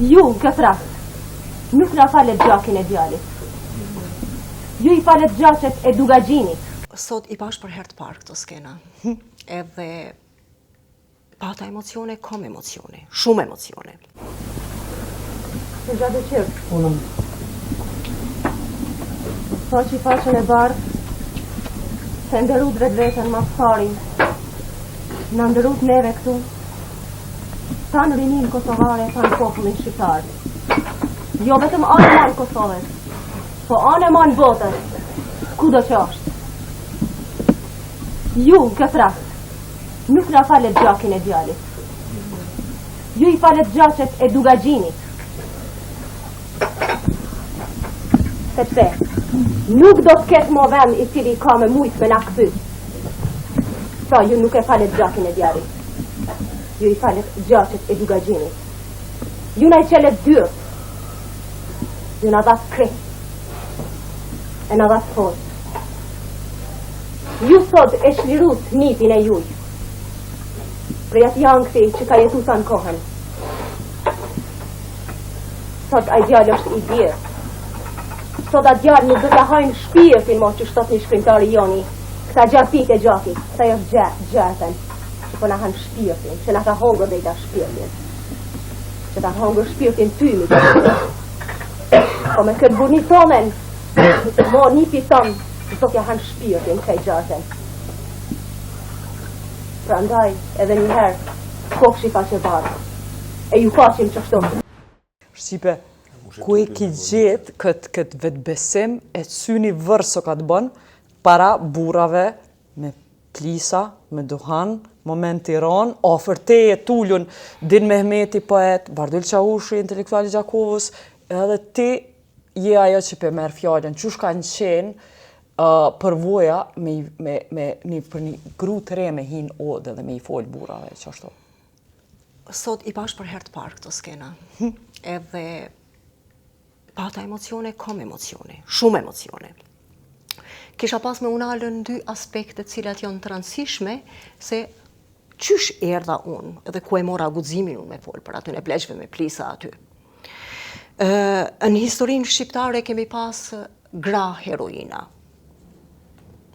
Ju, në këtë rast, nuk na falet gjakin e djalit. Ju I falet gjaqet e Dugagjinit. Sot I pash për herë të parë këtë skena. Edhe pata emocione, kom emocione, shumë emocione. Se gjatë qërë. Sa që I faqen e bardh, se ndëru drejt vetën mastarin, në ndërut neve këtu, tanë rinin kosovare, tanë popullin shqiptar. Jo vetëm anë e manë Kosovës, po anë e manë botës, ku do që është. Ju, në këtë rast, nuk na falet gjakin e djalit. Ju I falet gjaqet e Dugagjinit. Sepse, nuk do të ketë mo vend I cili ka me mujtë me na këpyt. Pra, ju nuk e falet gjakin e djalit. Ju I falet gjaqet e Dugagjinit. Ju na I qelet dyrë. Ju na dha kret. E na dha fort. Ju sot e shlirut nipin e juj. Për jatë janë këti që ka jetu sa në kohën. Sot a djallë është I djerë. Sot a djallë nuk do t'ja hajnë shpirtin mo që shtot një shkrimtari joni. Këta gjapit e gjaki, këta jo gjatën. Që po na hanë shpirtin, që na ka hongër dhe I da shpirtin. Që ta hongër shpirtin tymi. Po me këtë burni tomen, mo nipi tonë, do t'ja hanë shpirtin këj gjatën. Pra ndaj, edhe njëherë, kokshi fa që barë. E ju faqim që shto. Shqipe, ku e ki gjetë këtë vetë besim e syni vërso ka të bënë para burave me plisa, me duhan, moment Tiran, ofër teje tullun Din Mehmeti poet, Bardhyl Qahushi, intelektuali Gjakovës, edhe ti je ajo që pe merë fjallën, që shka në qenë përvoja për një gru të re me hin ode dhe me I folë burave, që ashtu? Sot I pash për herë të parë këtë skena. Edhe pata emocione, kom emocione, shumë emocione. Kisha pas me unalën dy aspekte cilat janë të rëndësishme, se qysh erdha unë, edhe ku e mora guximin unë me folë për aty në pleqve me plisa aty. Në historinë shqiptare kemi pas gra heroina,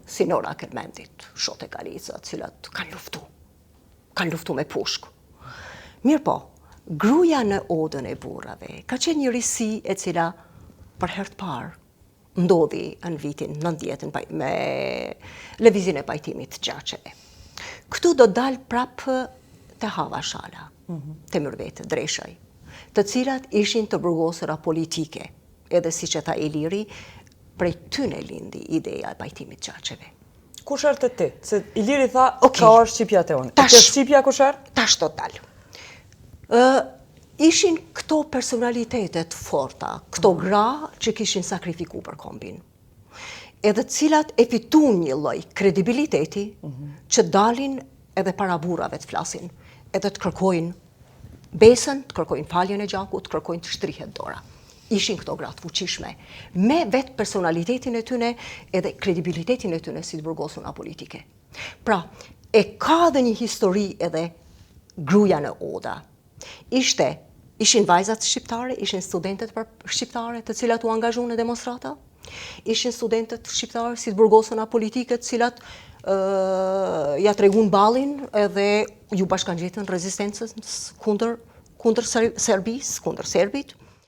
si Nora Kermendit, Shote Kalica, cilat kanë luftu me pushk. Mirë po, gruja në odën e burrave ka qenë një risi e cila për herë të parë ndodhi në vitin 90 me lëvizjen e pajtimit të gjaqeve. Këtu do dalë prapë të Hava Shala, të Mërvete, Dreshaj, të cilat ishin të burgosura politike, edhe si që tha Iliri, prej tyne lindi ideja e pajtimit gjaqeve. Kush erë të ti? Se Iliri tha, ka është Shqipja të unë. Të Shqipja kush erë? Tash total. Ishin këto personalitetet forta, këto gra që kishin sakrifiku për kombin. Edhe cilat e fitun një lloj kredibiliteti që dalin edhe para burrave të flasin, edhe të kërkojnë besën, të kërkojnë faljen e gjakut, të kërkojnë të shtrihet dora. Ishin këto gra të fuqishme, me vetë personalitetin e tyne edhe kredibilitetin e tyne si të burgosuna politike. Pra, e ka dhe një histori edhe gruja në oda. Ishin vajzat shqiptare, ishin studentet shqiptare të cilat u angazhu në demonstrata, ishin studentet shqiptare si të burgosuna politike të cilat ja tregun ballin edhe ju bashkangjetën rezistencës kundër Serbis, kundër Serbit.